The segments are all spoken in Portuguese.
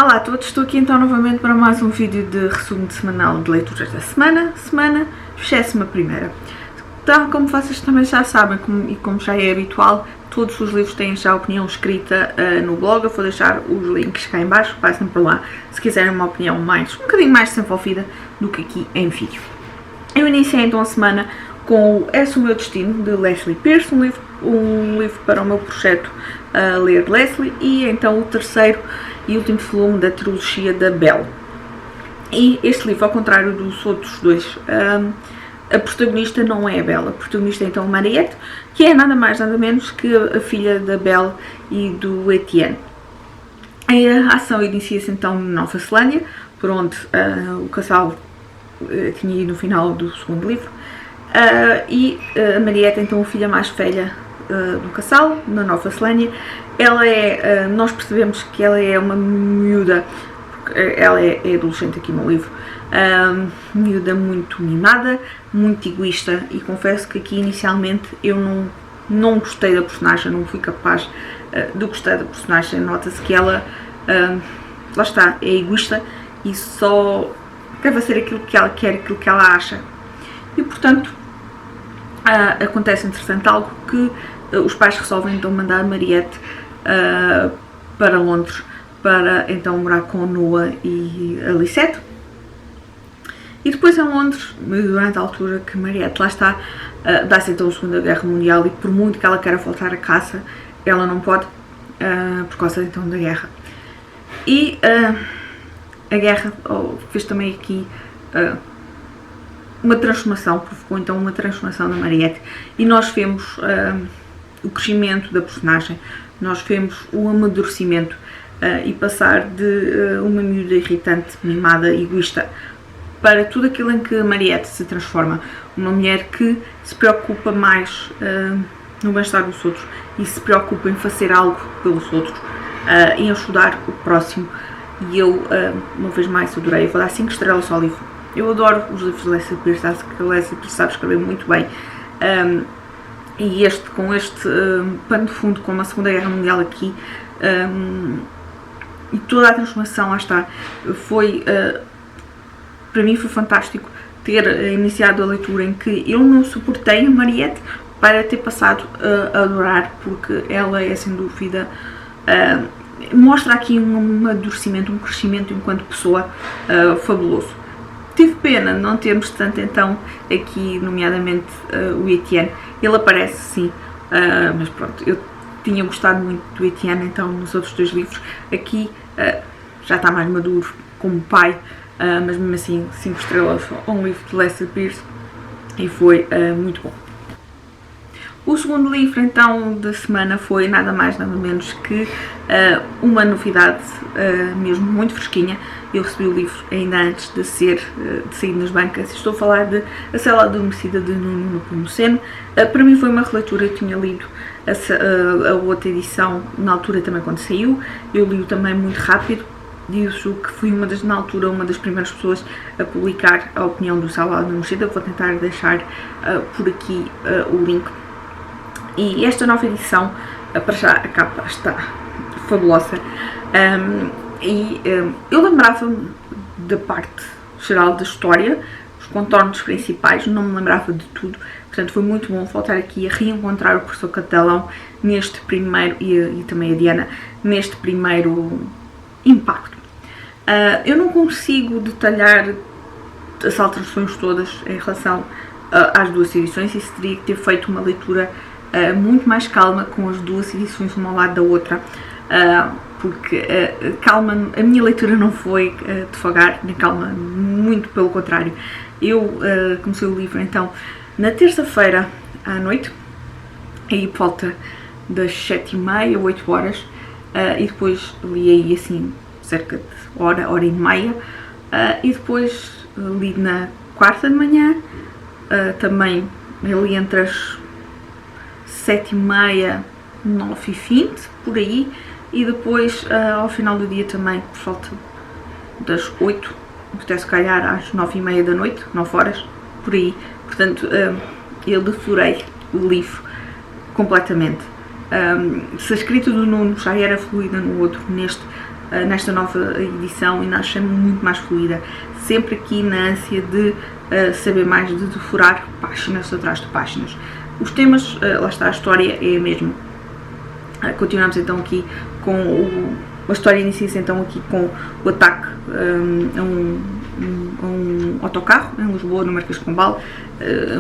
Olá a todos, estou aqui então novamente para mais um vídeo de resumo semanal de leituras da semana, 21ª. Então, como vocês também já sabem, como já é habitual, todos os livros têm já a opinião escrita no blog. Eu vou deixar os links cá em baixo, passem por lá se quiserem uma opinião um bocadinho mais desenvolvida do que aqui em vídeo. Eu iniciei então a semana com o Esse o Meu Destino, de Leslie Pierce, um livro para o meu projeto Ler Leslie, e então o terceiro e último volume da trilogia da Belle. E este livro, ao contrário dos outros dois, a protagonista não é a Belle. A protagonista é então a Mariette, que é nada mais nada menos que a filha da Belle e do Etienne. A ação inicia-se então na Nova Zelândia, por onde o casal tinha ido no final do segundo livro, e a Mariette é então a filha mais velha do casal, na Nova Zelândia. Ela é, nós percebemos que ela é uma miúda, porque ela é adolescente aqui no livro, miúda muito mimada, muito egoísta, e confesso que aqui inicialmente eu não gostei da personagem, não fui capaz de gostar da personagem. Nota-se que ela, lá está, é egoísta e só quer fazer aquilo que ela quer, aquilo que ela acha. E portanto, acontece interessante algo que os pais resolvem então mandar a Mariette para Londres, para então morar com Noah e a Lisette. E depois em Londres, durante a altura que Mariette lá está, dá-se então a Segunda Guerra Mundial, e por muito que ela queira voltar a casa, ela não pode, por causa então da guerra. E a guerra fez também aqui uma transformação, provocou então uma transformação da Mariette, e nós vemos o crescimento da personagem, nós vemos o amadurecimento e passar de uma miúda irritante, mimada, egoísta, para tudo aquilo em que a Mariette se transforma. Uma mulher que se preocupa mais no bem-estar dos outros e se preocupa em fazer algo pelos outros, em ajudar o próximo. E eu, uma vez mais, adorei. Eu vou dar 5 estrelas ao livro. Eu adoro os livros de Leslie Pierce, acho que a Leslie Pierce sabe escrever muito bem. E com este pano de fundo, com a Segunda Guerra Mundial aqui, e toda a transformação, lá está, foi, para mim foi fantástico ter iniciado a leitura em que eu não suportei a Mariette para ter passado a adorar, porque ela é sem dúvida, mostra aqui um amadurecimento, um crescimento enquanto pessoa fabuloso. Tive pena não termos tanto então aqui, nomeadamente o Etienne. Ele aparece sim, mas pronto, eu tinha gostado muito do Etienne então nos outros dois livros. Aqui já está mais maduro como pai, mas mesmo assim 5 estrelas a um livro de Leslie Pierce, e foi muito bom. O segundo livro então da semana foi nada mais nada menos que uma novidade, mesmo muito fresquinha. Eu recebi o livro ainda antes de sair nas bancas. Estou a falar de A Cela Adormecida, de Nuno Nepomuceno. Para mim foi uma releitura. Eu tinha lido a outra edição na altura também quando saiu. Eu li-o também muito rápido. Digo que fui na altura uma das primeiras pessoas a publicar a opinião do Cela Adormecida. Vou tentar deixar por aqui o link. E esta nova edição, para já a capa está fabulosa, eu lembrava-me da parte geral da história, os contornos principais, não me lembrava de tudo. Portanto foi muito bom voltar aqui a reencontrar o professor Catalão neste primeiro, e também a Diana, neste primeiro impacto. Eu não consigo detalhar as alterações todas em relação às duas edições, e teria que ter feito uma leitura muito mais calma, com as duas edições uma ao lado da outra, porque calma, a minha leitura não foi devagar nem calma, muito pelo contrário. Eu comecei o livro então na terça-feira à noite, aí por volta das 7h30, 8 horas, e depois li aí assim cerca de hora e meia, e depois li na quarta de manhã, também ali entre as 7h30, 9h20, por aí, e depois ao final do dia também, por volta das 8, até se calhar às 9h30 da noite, 9 horas, por aí. Portanto, eu devorei o livro completamente. Se a escrita do Nuno já era fluida no outro, neste nesta nova edição e achei muito mais fluida, sempre aqui na ânsia de saber mais, de devorar páginas atrás de páginas. Os temas, lá está, a história é a mesma. Continuamos então aqui com a história inicia-se então aqui com o ataque a um autocarro em Lisboa, no Marquês de Pombal.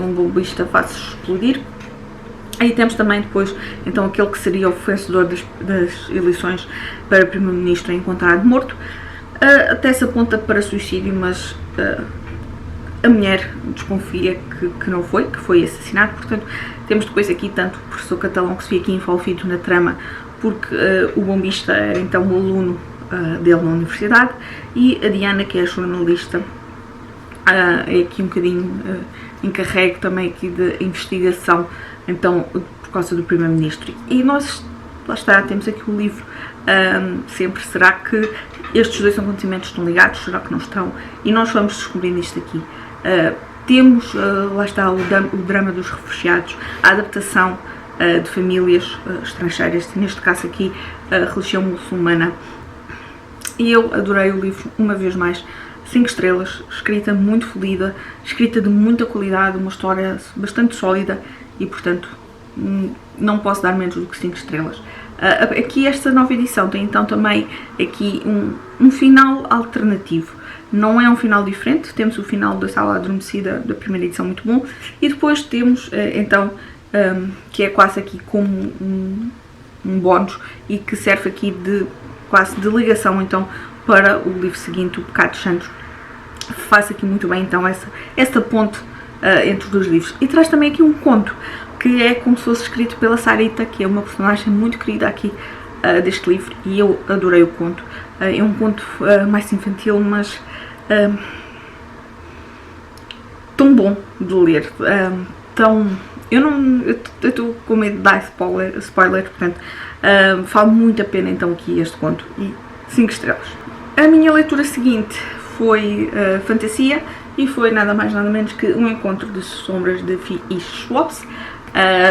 Um bombista faz-se explodir. Aí temos também depois então aquele que seria o vencedor das eleições para primeiro-ministro encontrado morto. Até se aponta para suicídio, mas a mulher desconfia que não foi, que foi assassinado. Portanto, temos depois aqui tanto o professor Catalão, que se vê aqui envolvido na trama, porque o bombista era então o aluno dele na universidade, e a Diana, que é a jornalista, é aqui um bocadinho encarregue também aqui de investigação, então, por causa do primeiro-ministro. E nós, lá está, temos aqui o livro, sempre, será que estes dois acontecimentos estão ligados, será que não estão? E nós vamos descobrindo isto aqui. Temos, lá está, o drama dos refugiados, a adaptação de famílias estrangeiras, neste caso aqui a religião muçulmana. E eu adorei o livro, uma vez mais, 5 estrelas, escrita muito fluida, escrita de muita qualidade, uma história bastante sólida e, portanto, não posso dar menos do que 5 estrelas. Aqui esta nova edição tem então também aqui um final alternativo. Não é um final diferente, temos o final da Sala Adormecida da primeira edição, muito bom, e depois temos então, que é quase aqui como um bónus e que serve aqui de quase de ligação então para o livro seguinte, o Pecados Santos. Faz aqui muito bem então esta ponte entre os dois livros, e traz também aqui um conto que é como se fosse escrito pela Sarita, que é uma personagem muito querida aqui deste livro, e eu adorei o conto. É um conto mais infantil, mas tão bom de ler, eu estou com medo de dar spoiler, portanto vale muito a pena então aqui este conto, e 5 estrelas. A minha leitura seguinte foi fantasia, e foi nada mais nada menos que Um Encontro de Sombras de F.I. Schwartz,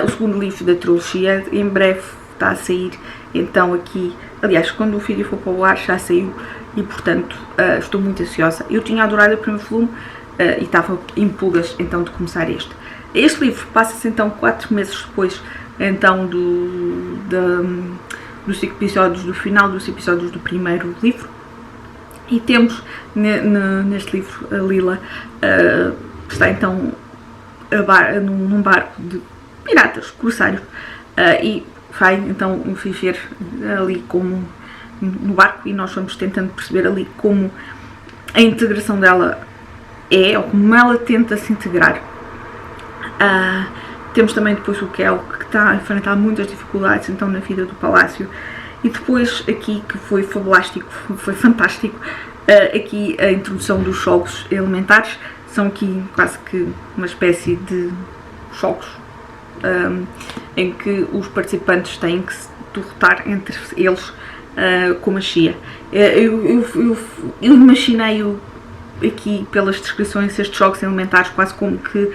o segundo livro da trilogia. Em breve está a sair, então aqui, aliás, quando o vídeo for para o ar já saiu, e portanto estou muito ansiosa. Eu tinha adorado o primeiro volume e estava em pulgas então de começar este. Este livro passa-se então 4 meses depois então dos episódios, do final dos episódios do primeiro livro, e temos neste livro a Lila, que está então num barco de piratas, corsários, e vai então viver ali como no barco, e nós vamos tentando perceber ali como a integração dela é, ou como ela tenta se integrar. Temos também depois o Kel, que está a enfrentar muitas dificuldades então na vida do palácio, e depois aqui, que foi fabulástico, foi fantástico, aqui a introdução dos jogos elementares. São aqui quase que uma espécie de jogos em que os participantes têm que se derrotar entre eles com magia. Eu imaginei aqui pelas descrições estes jogos elementares quase como que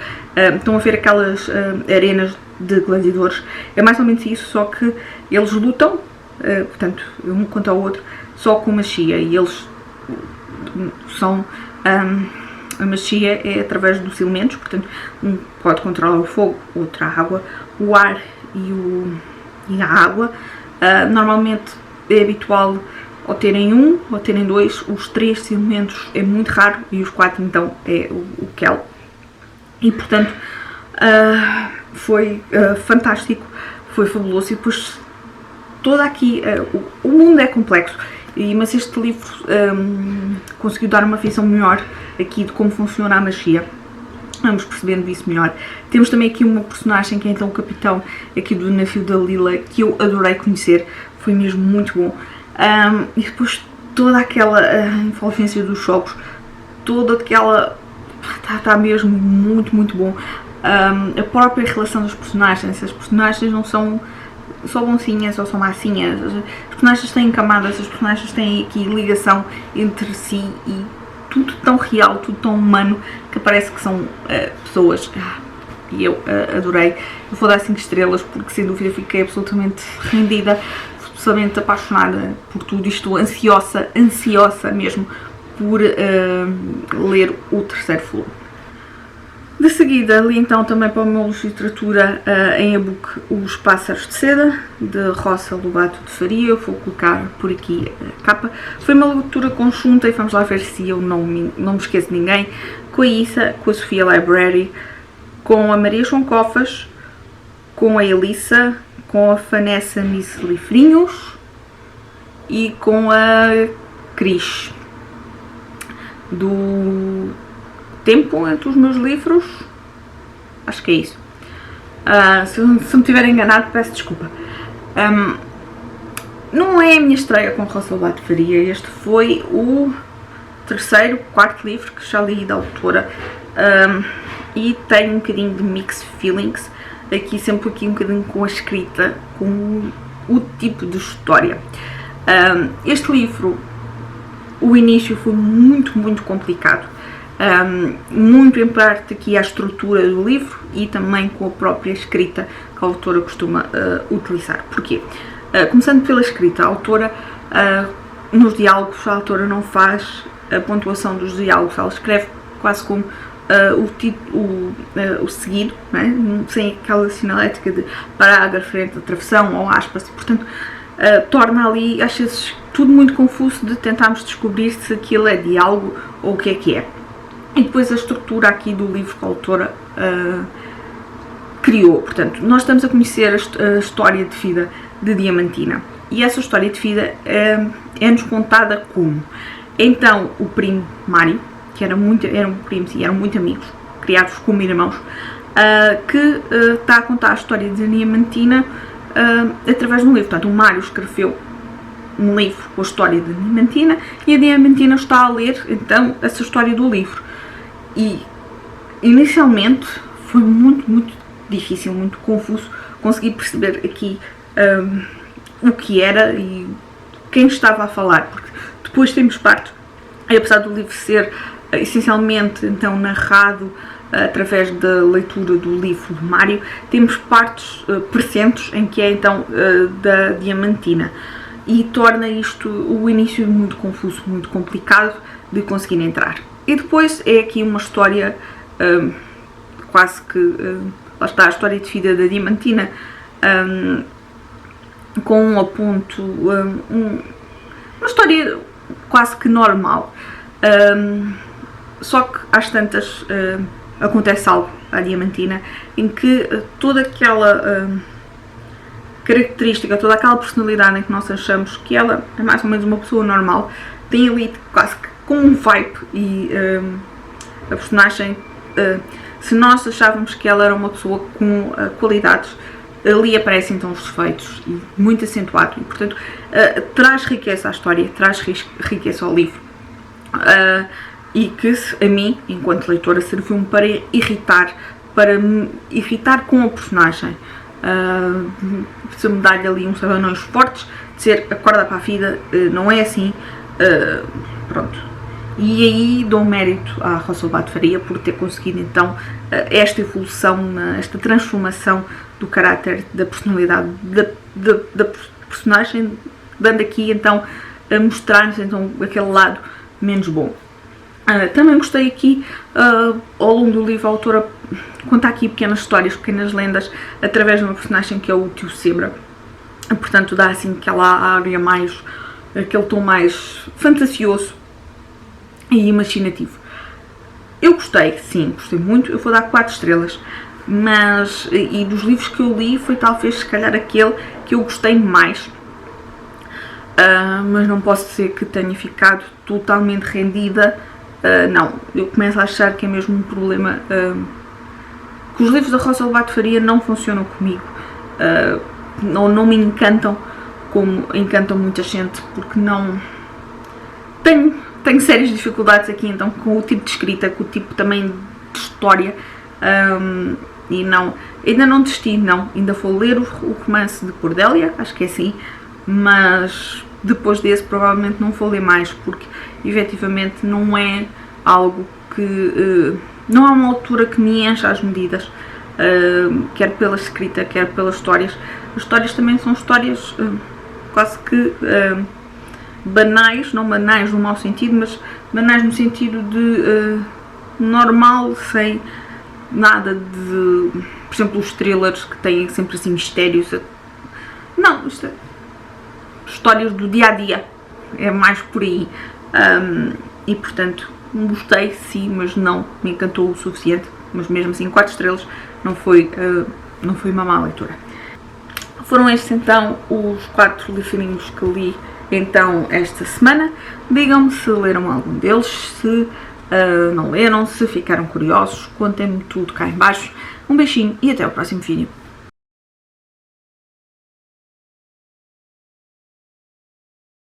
estão a ver aquelas arenas de gladiadores. É mais ou menos isso, só que eles lutam, portanto, um contra o outro, só com magia, e eles são... a magia é através dos elementos, portanto, um pode controlar o fogo, outro a água, o ar e a água. Normalmente é habitual ou terem um, ou terem dois. Os 3 elementos é muito raro, e os 4 então é o Kel. E portanto foi fantástico, foi fabuloso. E depois toda aqui, o mundo é complexo, mas este livro conseguiu dar uma visão melhor aqui de como funciona a magia. Vamos percebendo isso melhor. Temos também aqui uma personagem que é então o capitão aqui do navio da Lila, que eu adorei conhecer, foi mesmo muito bom. E depois toda aquela envolvência dos jogos, toda aquela... está mesmo muito, muito bom. A própria relação dos personagens, as personagens não são só bonzinhas ou só massinhas, as personagens têm camadas, as personagens têm aqui ligação entre si, e tudo tão real, tudo tão humano, que parece que são pessoas. E eu adorei. Eu vou dar 5 estrelas porque sem dúvida fiquei absolutamente rendida, absolutamente apaixonada por tudo, estou ansiosa mesmo por ler o terceiro volume. De seguida, li então também para o meu livro de literatura em e-book Os Pássaros de Seda, de Rosa Lobato de Faria. Eu vou colocar por aqui a capa. Foi uma leitura conjunta e vamos lá ver se eu não me esqueço de ninguém. Com a Issa, com a Sofia Library, com a Maria João Cofas, com a Elissa, com a Vanessa Miss Livrinhos e com a Cris. Do tempo entre os meus livros, acho que é isso. Se me tiver enganado, peço desculpa. Não é a minha estreia com Rosa Lobato Faria. Este foi o quarto livro que já li da autora, e tenho um bocadinho de mixed feelings sempre um bocadinho com a escrita, com o tipo de história. Este livro, o início foi muito complicado. Muito em parte aqui à estrutura do livro e também com a própria escrita que a autora costuma utilizar. Porquê? Começando pela escrita, a autora, nos diálogos, a autora não faz a pontuação dos diálogos, ela escreve quase como o seguido, não é? Sem aquela sinalética de parágrafo, frente, travessão ou aspas, portanto torna ali às vezes tudo muito confuso de tentarmos descobrir se aquilo é diálogo ou o que é. E depois a estrutura aqui do livro que a autora criou. Portanto, nós estamos a conhecer a história de vida de Diamantina. E essa história de vida é-nos contada como? Então, o primo Mário, que eram muito amigos, criados como irmãos, que está a contar a história de Diamantina através de um livro. Portanto, o Mário escreveu um livro com a história de Diamantina e a Diamantina está a ler, então, essa história do livro. E inicialmente foi muito difícil, muito confuso conseguir perceber aqui o que era e quem estava a falar, porque depois temos parte, apesar do livro ser essencialmente então narrado através da leitura do livro de Mário, temos partes presentes em que é então da Diamantina, e torna isto o início muito confuso, muito complicado de conseguir entrar. E depois é aqui uma história quase que, lá está, a história de vida da Diamantina, com um aponto, uma história quase que normal, só que às tantas acontece algo à Diamantina em que toda aquela característica, toda aquela personalidade em que nós achamos que ela é mais ou menos uma pessoa normal, tem ali quase que com um vibe, e a personagem, se nós achávamos que ela era uma pessoa com qualidades, ali aparecem então os defeitos, e muito acentuado, e portanto traz riqueza à história, traz riqueza ao livro, e que a mim, enquanto leitora, serviu-me para me irritar com a personagem, se-me dar-lhe ali uns abanões fortes, dizer acorda para a vida, não é assim, pronto. E aí dou mérito à Rosa Lobato Faria por ter conseguido então esta evolução, esta transformação do caráter, da personalidade da personagem, dando aqui então a mostrar-nos então aquele lado menos bom. Também gostei aqui, ao longo do livro, a autora conta aqui pequenas histórias, pequenas lendas, através de uma personagem que é o Tio Sebra. Portanto, dá assim aquela área mais, aquele tom mais fantasioso e imaginativo. Eu gostei, sim, gostei muito. Eu vou dar 4 estrelas, mas, e dos livros que eu li, foi talvez, se calhar, aquele que eu gostei mais. Mas não posso dizer que tenha ficado totalmente rendida. Não, eu começo a achar que é mesmo um problema, que os livros da Rosa Lobato Faria não funcionam comigo, não me encantam como encantam muita gente, porque não tenho sérias dificuldades aqui então com o tipo de escrita, com o tipo também de história, e não, ainda não desisti, não, ainda vou ler o romance de Cordélia, acho que é assim, mas depois desse provavelmente não vou ler mais, porque efetivamente não é algo que, não há uma altura que me encha as medidas, quer pela escrita, quer pelas histórias. As histórias também são histórias quase que banais, não banais no mau sentido, mas banais no sentido de normal, sem nada de, por exemplo, os thrillers que têm sempre assim mistérios. Não, isto é histórias do dia a dia, é mais por aí. E portanto, gostei sim, mas não me encantou o suficiente. Mas mesmo assim, 4 estrelas não foi uma má leitura. Foram estes então os 4 livrinhos que li então esta semana. Digam-me se leram algum deles, se não leram, se ficaram curiosos, contem-me tudo cá em baixo. Um beijinho e até o próximo vídeo.